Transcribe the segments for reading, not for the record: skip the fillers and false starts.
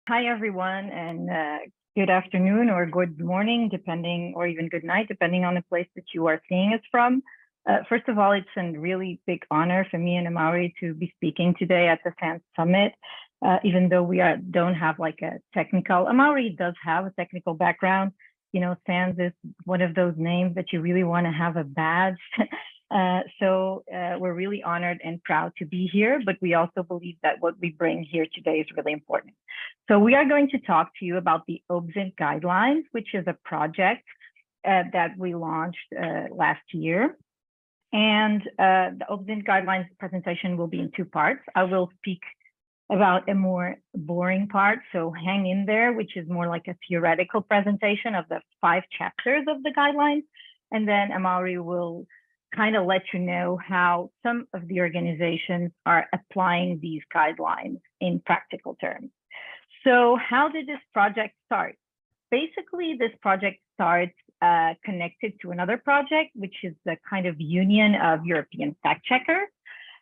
Hi, everyone, and good afternoon or good morning, depending, or even good night, depending on the place that you are seeing us from. First of all, it's a really big honor for me and Amaury to be speaking today at the SANS Summit, even though we don't have like a technical, Amaury does have a technical background. You know, SANS is one of those names that you really want to have a badge. So we're really honored and proud to be here, but we also believe that what we bring here today is really important. So we are going to talk to you about the OSINT guidelines, which is a project that we launched last year. And the OSINT guidelines presentation will be in two parts. I will speak about a more boring part, so hang in there, which is more like a theoretical presentation of the 5 chapters of the guidelines. And then Amaury will kind of let you know how some of the organizations are applying these guidelines in practical terms. So how did this project start? Basically, this project starts connected to another project, which is the kind of union of European fact checkers.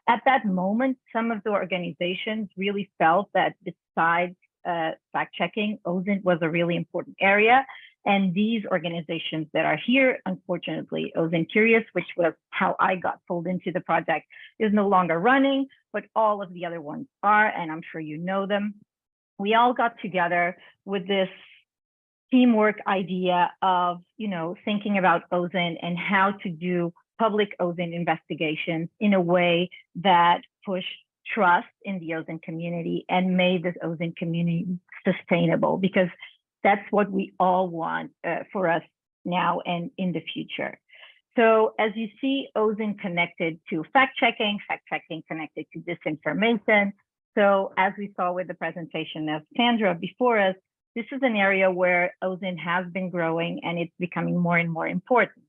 At that moment, some of the organizations really felt that besides fact checking, OSINT was a really important area. And these organizations that are here, unfortunately, OSINT Curious, which was how I got pulled into the project, is no longer running, but all of the other ones are, and I'm sure you know them. We all got together with this teamwork idea of, you know, thinking about OSINT and how to do public OSINT investigations in a way that pushed trust in the OSINT community and made this OSINT community sustainable, because that's what we all want for us now and in the future. So as you see, OSINT connected to fact-checking connected to disinformation. So as we saw with the presentation of Sandra before us, this is an area where OSINT has been growing and it's becoming more and more important.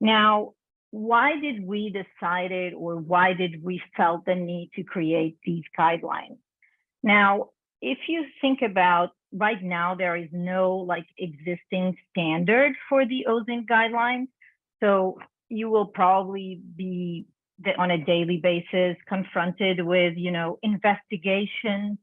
Now, why did we decide, or why did we felt the need to create these guidelines? Now, if you think about right now, there is no like existing standard for the OSINT guidelines. So you will probably be on a daily basis confronted with, you know, investigations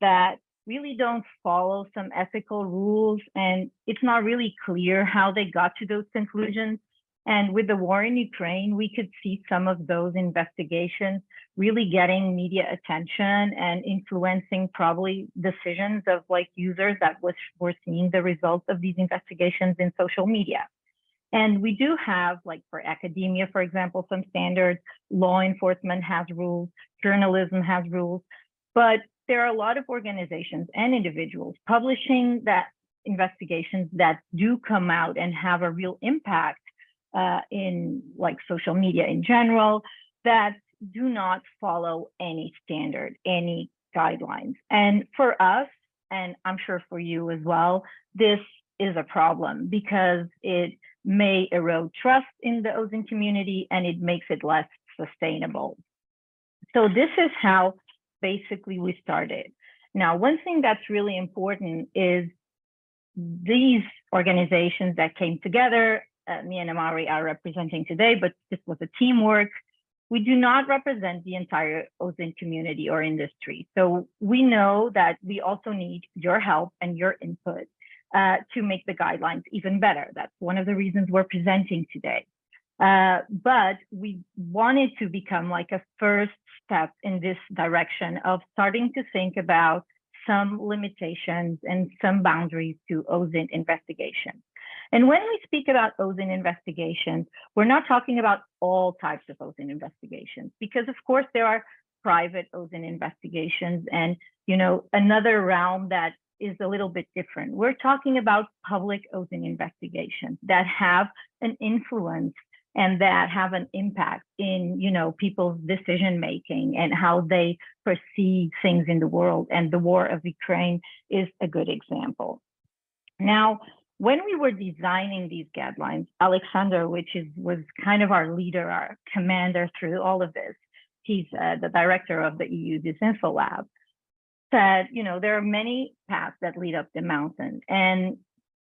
that really don't follow some ethical rules, and it's not really clear how they got to those conclusions. And with the war in Ukraine, we could see some of those investigations really getting media attention and influencing probably decisions of like users that were seeing the results of these investigations in social media. And we do have, like for academia, for example, some standards, law enforcement has rules, journalism has rules, but there are a lot of organizations and individuals publishing that investigations that do come out and have a real impact in like social media in general, that do not follow any standard, any guidelines. And for us, and I'm sure for you as well, this is a problem because it may erode trust in the OSINT community and it makes it less sustainable. So this is how basically we started. Now, one thing that's really important is these organizations that came together, me and Amaury are representing today, but this was a teamwork. We do not represent the entire OSINT community or industry. So we know that we also need your help and your input to make the guidelines even better. That's one of the reasons we're presenting today. But we wanted to become like a first step in this direction of starting to think about some limitations and some boundaries to OSINT investigations. And when we speak about OSINT investigations, we're not talking about all types of OSINT investigations, because of course there are private OSINT investigations and, you know, another realm that is a little bit different. We're talking about public OSINT investigations that have an influence and that have an impact in, you know, people's decision making and how they perceive things in the world. And the war of Ukraine is a good example. Now, when we were designing these guidelines, Alexander, was kind of our leader, our commander through all of this, he's the director of the EU Disinfo Lab, said, you know, there are many paths that lead up the mountain, and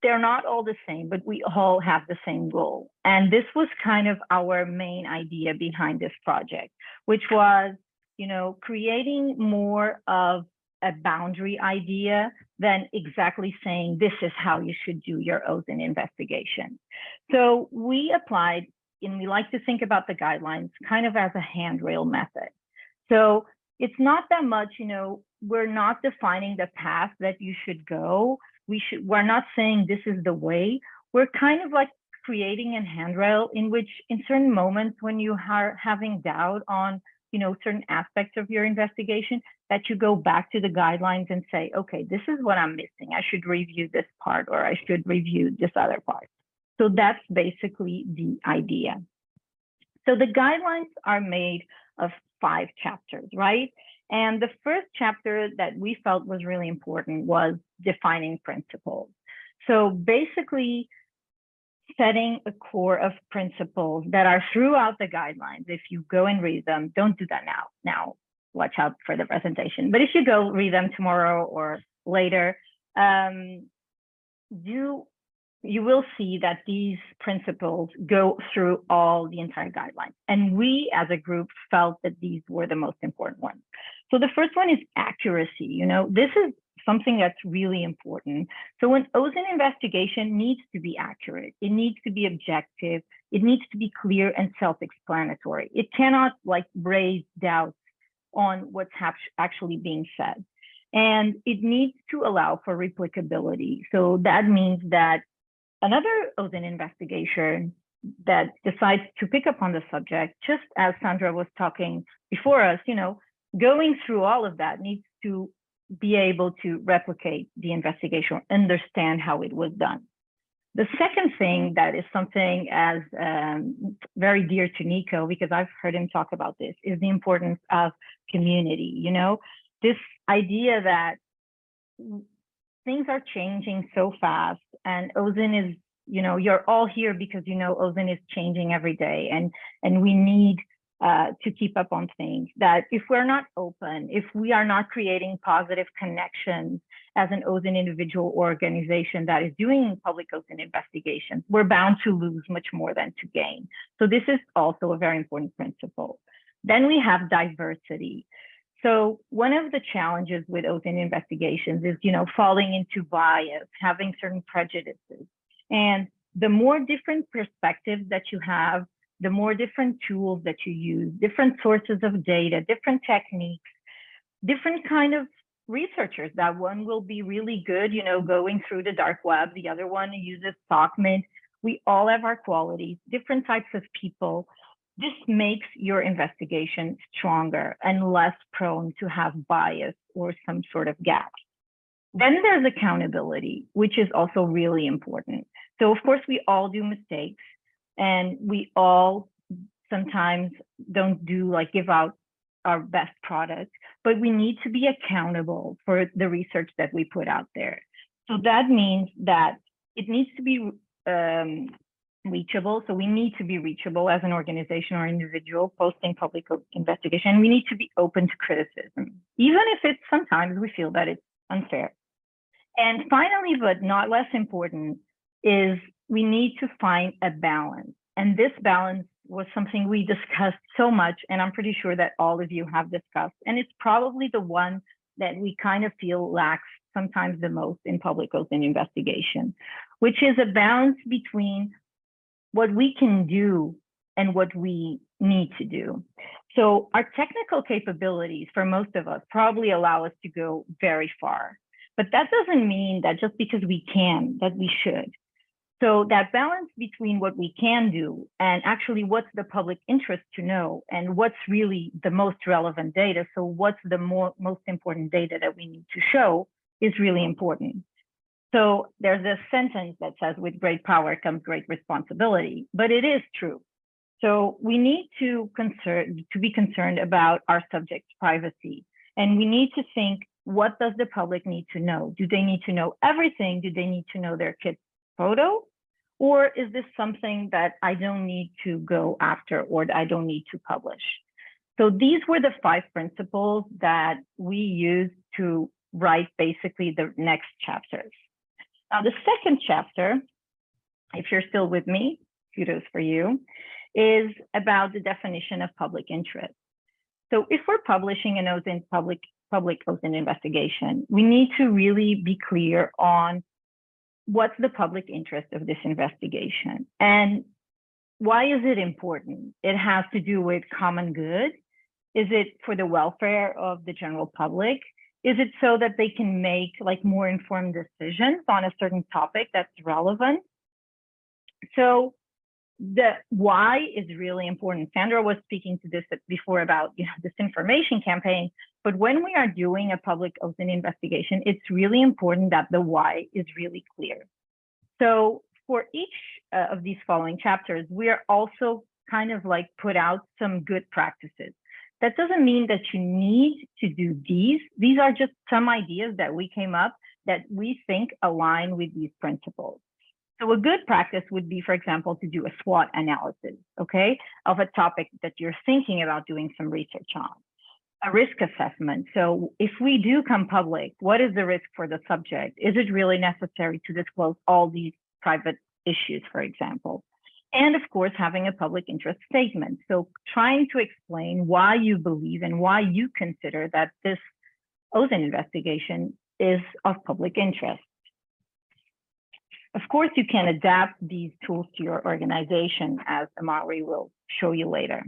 they're not all the same, but we all have the same goal. And this was kind of our main idea behind this project, which was, you know, creating more of a boundary idea than exactly saying this is how you should do your OSINT investigation. So we applied, and we like to think about the guidelines kind of as a handrail method. So it's not that much, we're not defining the path that you should go. We're not saying this is the way. We're kind of like creating a handrail in which in certain moments when you are having doubt on, certain aspects of your investigation, that you go back to the guidelines and say, okay, this is what I'm missing. I should review this part, or I should review this other part. So that's basically the idea. So the guidelines are made of 5 chapters, right? And the first chapter that we felt was really important was defining principles. So basically setting a core of principles that are throughout the guidelines. If you go and read them, don't do that now. Now, watch out for the presentation. But if you go read them tomorrow or later, you will see that these principles go through the entire guidelines. And we as a group felt that these were the most important ones. So the first one is accuracy. This is something that's really important. So an OSINT investigation needs to be accurate. It needs to be objective. It needs to be clear and self-explanatory. It cannot raise doubts on what's actually being said. And it needs to allow for replicability. So that means that another OSINT investigation that decides to pick up on the subject, just as Sandra was talking before us, going through all of that needs to be able to replicate the investigation or understand how it was done. The second thing that is something as very dear to Nico, because I've heard him talk about this, is the importance of community. This idea that things are changing so fast, and OSINT is, you're all here because OSINT is changing every day, and we need to keep up on things. That if we're not open, if we are not creating positive connections as an OSINT individual organization that is doing public OSINT investigations, we're bound to lose much more than to gain. So this is also a very important principle. Then we have diversity. So one of the challenges with OSINT investigations is, falling into bias, having certain prejudices. And the more different perspectives that you have, the more different tools that you use, different sources of data, different techniques, different kind of researchers. That one will be really good, going through the dark web. The other one uses SOCMID. We all have our qualities, different types of people. This makes your investigation stronger and less prone to have bias or some sort of gaps. Then there's accountability, which is also really important. So of course, we all do mistakes, and we all sometimes don't give out our best product, but we need to be accountable for the research that we put out there. So that means that it needs to be reachable. So we need to be reachable as an organization or individual posting public investigation. We need to be open to criticism, even if sometimes we feel that it's unfair. And finally, but not less important, is we need to find a balance. And this balance was something we discussed so much, and I'm pretty sure that all of you have discussed. And it's probably the one that we kind of feel lacks sometimes the most in public OSINT investigation, which is a balance between what we can do and what we need to do. So our technical capabilities for most of us probably allow us to go very far, but that doesn't mean that just because we can, that we should. So that balance between what we can do and actually what's the public interest to know and what's really the most relevant data. So what's the most important data that we need to show is really important. So there's a sentence that says, with great power comes great responsibility, but it is true. So we need to be concerned about our subject's privacy. And we need to think, what does the public need to know? Do they need to know everything? Do they need to know their kid's photo? Or is this something that I don't need to go after or I don't need to publish? So these were the 5 principles that we used to write basically the next chapters. Now, the second chapter, if you're still with me, kudos for you, is about the definition of public interest. So if we're publishing an OSINT public public OSINT investigation, we need to really be clear on what's the public interest of this investigation and why is it important? It has to do with common good. Is it for the welfare of the general public? Is it so that they can make like more informed decisions on a certain topic that's relevant? So the why is really important. Sandra was speaking to this before about this information campaign, but when we are doing a public OSINT investigation, it's really important that the why is really clear. So for each of these following chapters, we are also kind of like put out some good practices. That doesn't mean that you need to do these. These are just some ideas that we came up that we think align with these principles. So a good practice would be, for example, to do a SWOT analysis, okay, of a topic that you're thinking about doing some research on. A risk assessment. So if we do come public, what is the risk for the subject? Is it really necessary to disclose all these private issues, for example? And of course, having a public interest statement. So trying to explain why you believe and why you consider that this OSINT investigation is of public interest. Of course, you can adapt these tools to your organization, as Amaury will show you later.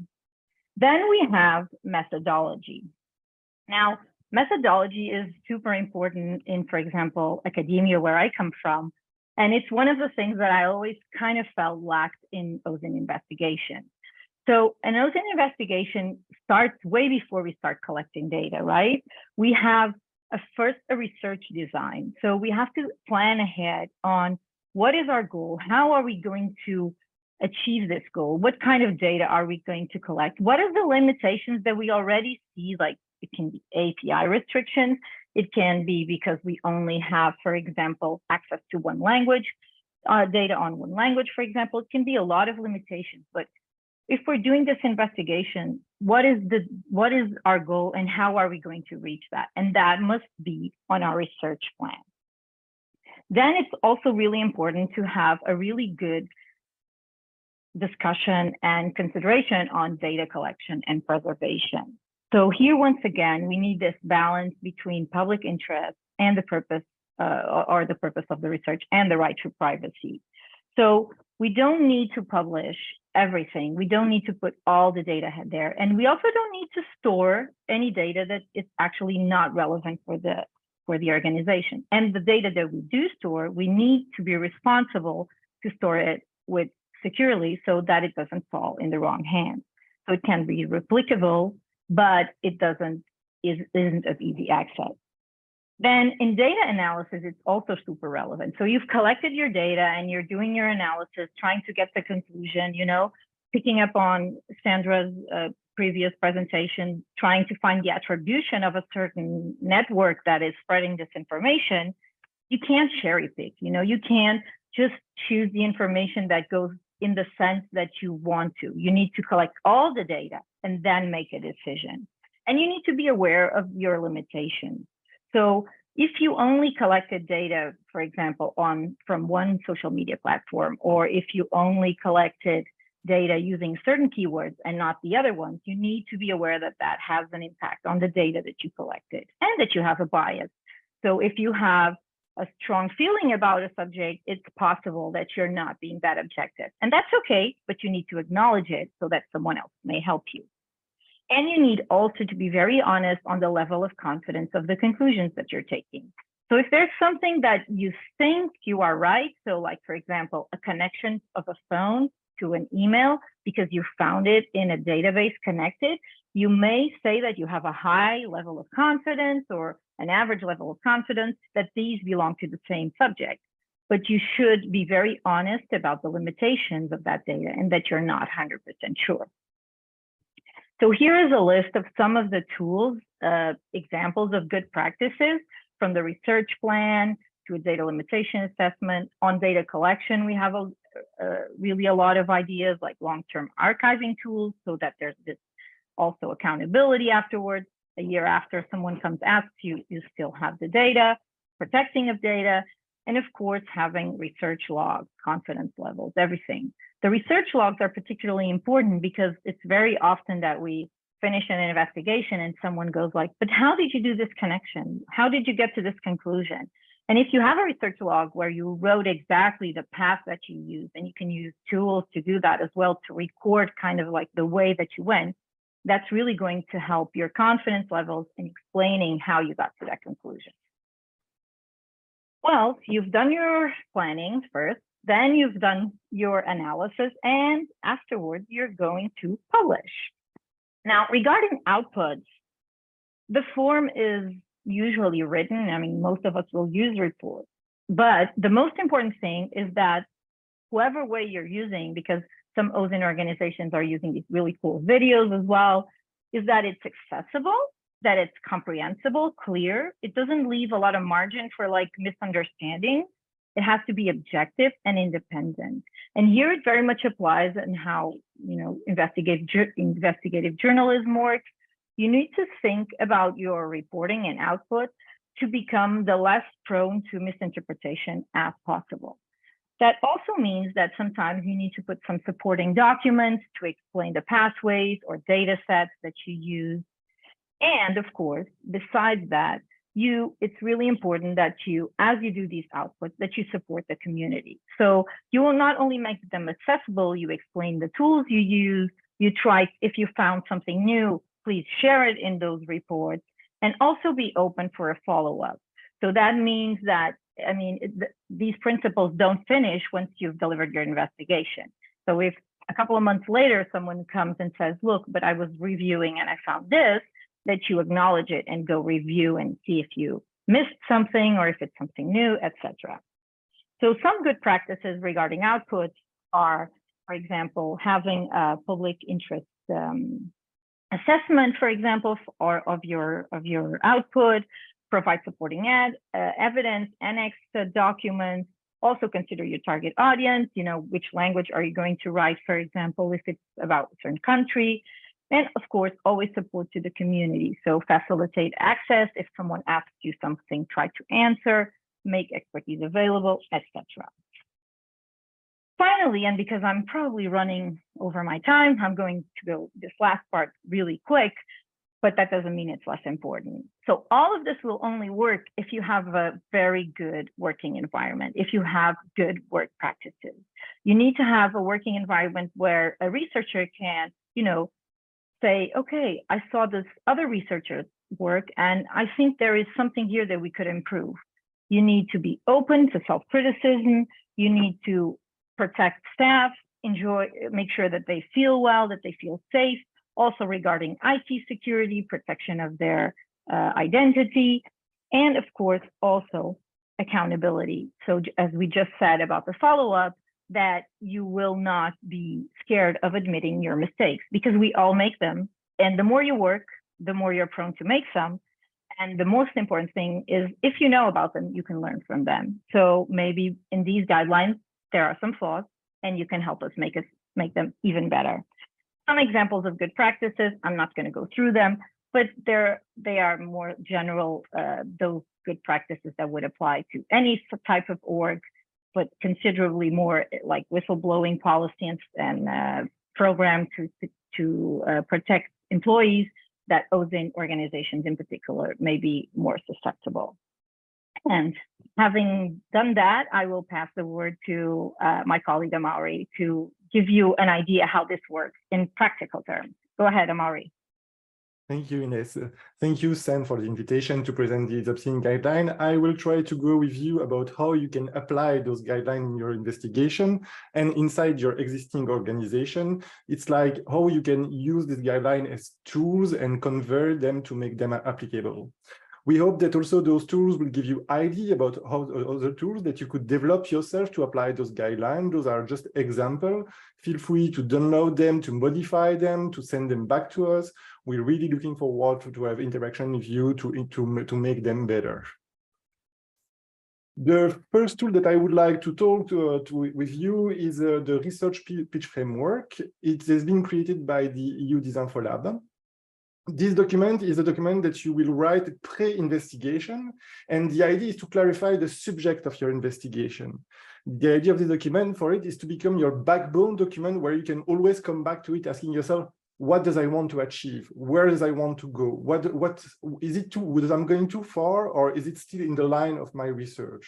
Then we have methodology. Now, methodology is super important in, for example, academia, where I come from. And it's one of the things that I always kind of felt lacked in OSINT investigation. So an OSINT investigation starts way before we start collecting data, right? We have first a research design. So we have to plan ahead on what is our goal? How are we going to achieve this goal? What kind of data are we going to collect? What are the limitations that we already see? Like it can be API restrictions. It can be because we only have, for example, access to one language, data on one language, for example. It can be a lot of limitations. But if we're doing this investigation, what is our goal and how are we going to reach that? And that must be on our research plan. Then it's also really important to have a really good discussion and consideration on data collection and preservation. So here, once again, we need this balance between public interest and the purpose or the purpose of the research and the right to privacy. So we don't need to publish everything. We don't need to put all the data there. And we also don't need to store any data that is actually not relevant for the organization. And the data that we do store, we need to be responsible to store it securely so that it doesn't fall in the wrong hands. So it can be replicable, but it isn't of easy access. Then in data analysis, it's also super relevant. So you've collected your data and you're doing your analysis, trying to get the conclusion, picking up on Sandra's previous presentation, trying to find the attribution of a certain network that is spreading this information. You can't cherry pick, you can't just choose the information that goes in the sense that you want to. You need to collect all the data and then make a decision. And you need to be aware of your limitations. So if you only collected data, for example, from one social media platform, or if you only collected data using certain keywords and not the other ones, you need to be aware that that has an impact on the data that you collected and that you have a bias. So if you have a strong feeling about a subject, it's possible that you're not being that objective. And that's okay, but you need to acknowledge it so that someone else may help you. And you need also to be very honest on the level of confidence of the conclusions that you're taking. So if there's something that you think you are right, so like, for example, a connection of a phone to an email because you found it in a database connected, you may say that you have a high level of confidence or an average level of confidence that these belong to the same subject. But you should be very honest about the limitations of that data and that you're not 100% sure. So here is a list of some of the tools, examples of good practices, from the research plan to a data limitation assessment. On data collection, we have really a lot of ideas like long-term archiving tools so that there's this also accountability afterwards. A year after someone comes asks you, you still have the data, protecting of data, and of course, having research logs, confidence levels, everything. The research logs are particularly important because it's very often that we finish an investigation and someone goes like, but how did you do this connection? How did you get to this conclusion? And if you have a research log where you wrote exactly the path that you used, and you can use tools to do that as well, to record kind of like the way that you went, that's really going to help your confidence levels in explaining how you got to that conclusion. Well, you've done your planning first, then you've done your analysis, and afterwards you're going to publish. Now, regarding outputs, the form is usually written. I mean, most of us will use reports, but the most important thing is that whoever way you're using, because some OSINT organizations are using these really cool videos as well, is that it's accessible, that it's comprehensible, clear. It doesn't leave a lot of margin for like misunderstanding. It has to be objective and independent. And here it very much applies in how, you know, investigative journalism works. You need to think about your reporting and output to become the less prone to misinterpretation as possible. That also means that sometimes you need to put some supporting documents to explain the pathways or data sets that you use. And of course, besides that, it's really important that you, as you do these outputs, that you support the community. So you will not only make them accessible, you explain the tools you use, you try, if you found something new, please share it in those reports, and also be open for a follow-up. So that means that, I mean, these principles don't finish once you've delivered your investigation. So if a couple of months later, someone comes and says, look, but I was reviewing and I found this, that you acknowledge it and go review and see if you missed something or if it's something new, etc. So some good practices regarding outputs are, for example, having a public interest assessment, for example, or of your output, provide supporting evidence, annex documents, also consider your target audience, you know, which language are you going to write, for example, if it's about a certain country, and of course, always support to the community. So facilitate access. If someone asks you something, try to answer, make expertise available, etc. Finally, and because I'm probably running over my time, I'm going to go this last part really quick, but that doesn't mean it's less important. So all of this will only work if you have a very good working environment, if you have good work practices. You need to have a working environment where a researcher can, you know, say, okay, I saw this other researcher's work, and I think there is something here that we could improve. You need to be open to self-criticism. You need to protect staff, make sure that they feel well, that they feel safe. Also regarding IT security, protection of their identity, and of course, also accountability. So as we just said about the follow-up, that you will not be scared of admitting your mistakes, because we all make them. And the more you work, the more you're prone to make some. And the most important thing is, if you know about them, you can learn from them. So maybe in these guidelines, there are some flaws, and you can help us make them even better. Some examples of good practices, I'm not going to go through them, but they are more general, those good practices that would apply to any type of org, but considerably more like whistleblowing policy and program to protect employees, that OSINT organizations in particular may be more susceptible. And having done that, I will pass the word to my colleague Amaury to give you an idea how this works in practical terms. Go ahead, Amaury. Thank you, Inês. Thank you, Sam, for the invitation to present the obsint guideline. I will try to go with you about how you can apply those guidelines in your investigation and inside your existing organization. It's like how you can use this guideline as tools and convert them to make them applicable. We hope that also those tools will give you idea about how other tools that you could develop yourself to apply those guidelines. Those are just examples. Feel free to download them, to modify them, to send them back to us. We're really looking forward to have interaction with you to make them better. The first tool that I would like to talk with you is the research pitch framework. It has been created by the EU Disinfo. This document is a document that you will write pre-investigation, and the idea is to clarify the subject of your investigation. The idea of the document for it is to become your backbone document where you can always come back to it asking yourself, what does I want to achieve? Where does I want to go? What is it was I'm going too far, or is it still in the line of my research?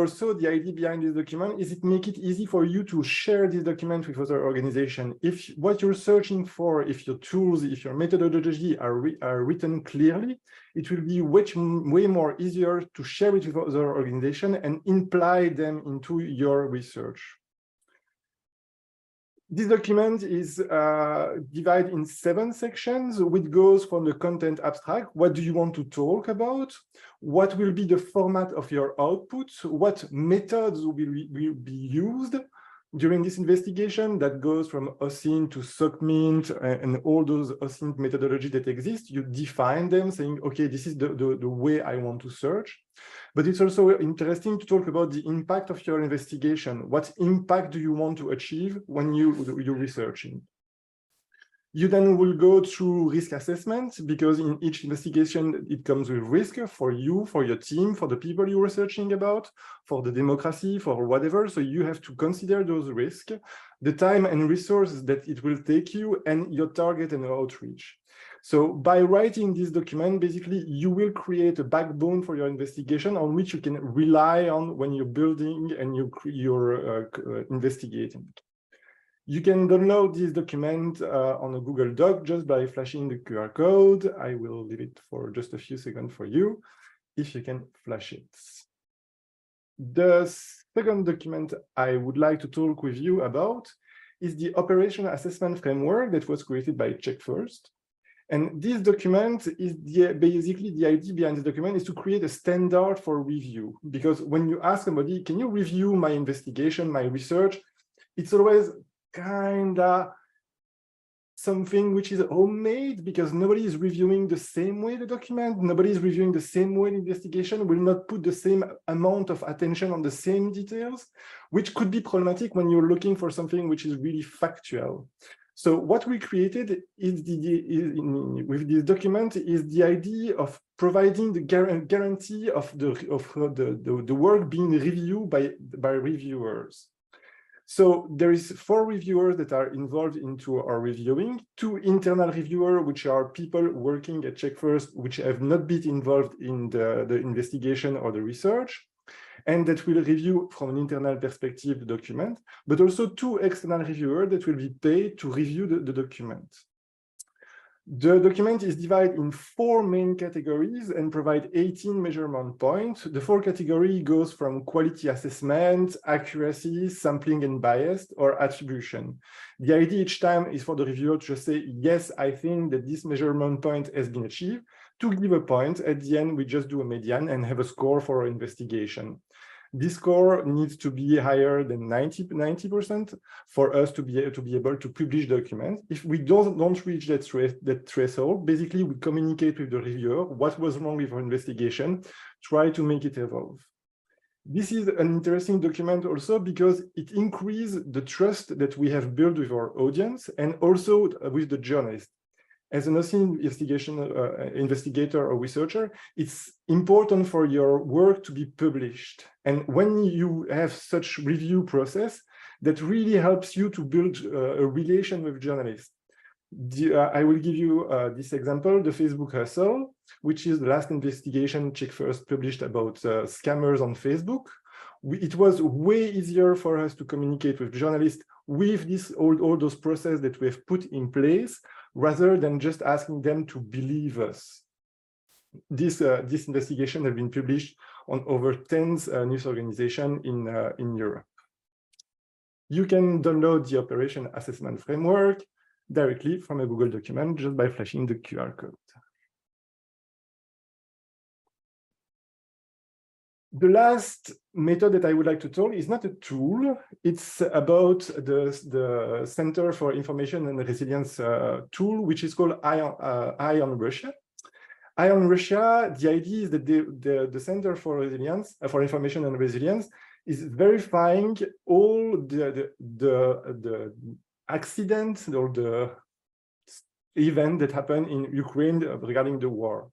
Also, the idea behind this document is it make it easy for you to share this document with other organizations. If what you're searching for, if your tools, if your methodology are written clearly, it will be way more easier to share it with other organizations and imply them into your research. This document is divided in 7 sections, which goes from the content abstract. What do you want to talk about? What will be the format of your output? What methods will be used during this investigation? That goes from OSINT to SOCMINT and all those OSINT methodologies that exist. You define them, saying, okay, this is the way I want to search. But it's also interesting to talk about the impact of your investigation. What impact do you want to achieve when you're researching? You then will go through risk assessment, because in each investigation, it comes with risk for you, for your team, for the people you're researching about, for the democracy, for whatever. So you have to consider those risks, the time and resources that it will take you, and your target and outreach. So by writing this document, basically, you will create a backbone for your investigation on which you can rely on when you're building and you're investigating. You can download this document on a Google Doc just by flashing the QR code. I will leave it for just a few seconds for you, if you can flash it. The second document I would like to talk with you about is the operational assessment framework that was created by CheckFirst. And this document is basically the idea behind this document is to create a standard for review. Because when you ask somebody, can you review my investigation, my research? It's always kind of something which is homemade, because nobody is reviewing the same way the document, nobody is reviewing the same way the investigation, will not put the same amount of attention on the same details, which could be problematic when you're looking for something which is really factual. So what we created is with this document is the idea of providing the guarantee of the work being reviewed by reviewers. So there is 4 reviewers that are involved into our reviewing, 2 internal reviewers, which are people working at CheckFirst, which have not been involved in the investigation or the research, and that will review from an internal perspective the document, but also 2 external reviewers that will be paid to review the document. The document is divided in 4 main categories and provide 18 measurement points. The 4 categories goes from quality assessment, accuracy, sampling and bias, or attribution. The idea each time is for the reviewer to just say, yes, I think that this measurement point has been achieved. To give a point, at the end, we just do a median and have a score for our investigation. This score needs to be higher than 90% for us to be able to publish documents. If we don't reach that threshold, basically we communicate with the reviewer what was wrong with our investigation, try to make it evolve. This is an interesting document also because it increases the trust that we have built with our audience and also with the journalists. As an OSINT investigator or researcher, it's important for your work to be published. And when you have such review process, that really helps you to build a relation with journalists. I will give you this example, the Facebook hustle, which is the last investigation CheckFirst published about scammers on Facebook. It was way easier for us to communicate with journalists with all those processes that we have put in place, rather than just asking them to believe us. This investigation has been published on over 10 news organizations in Europe. You can download the Operation Assessment Framework directly from a Google document just by flashing the QR code. The last method that I would like to talk is not a tool. It's about the Center for Information and Resilience tool, which is called Eye on Russia. Eye on Russia, the idea is that the Center for Resilience, for Information and Resilience, is verifying all the accidents or the event that happened in Ukraine regarding the war.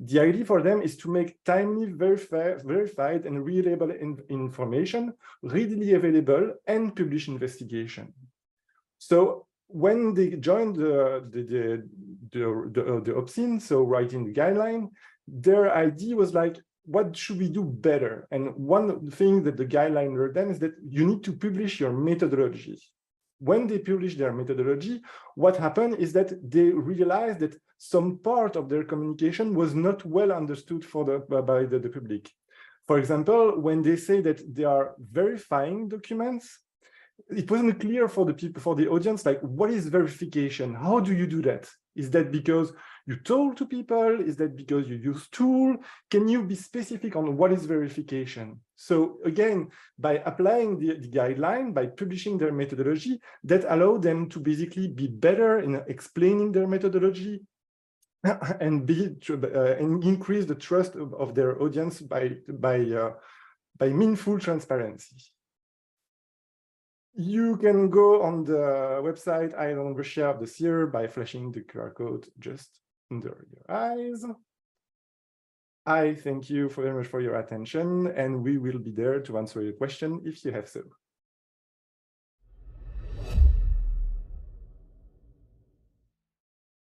The idea for them is to make timely, verified and reliable information readily available and publish investigation. So when they joined the OPSINT, so writing the guideline, their idea was like, what should we do better? And one thing that the guideline wrote them is that you need to publish your methodology. When they published their methodology, what happened is that they realized that some part of their communication was not well understood by the public. For example, when they say that they are verifying documents, it wasn't clear for the people, for the audience, like, what is verification? How do you do that? Is that because you told to people? Is that because you use tool? Can you be specific on what is verification? So again, by applying the guideline, by publishing their methodology, that allowed them to basically be better in explaining their methodology and increase the trust of their audience by meaningful transparency. You can go on the website I no longer share this year by flashing the QR code just under your eyes. I thank you very much for your attention, and we will be there to answer your question if you have so.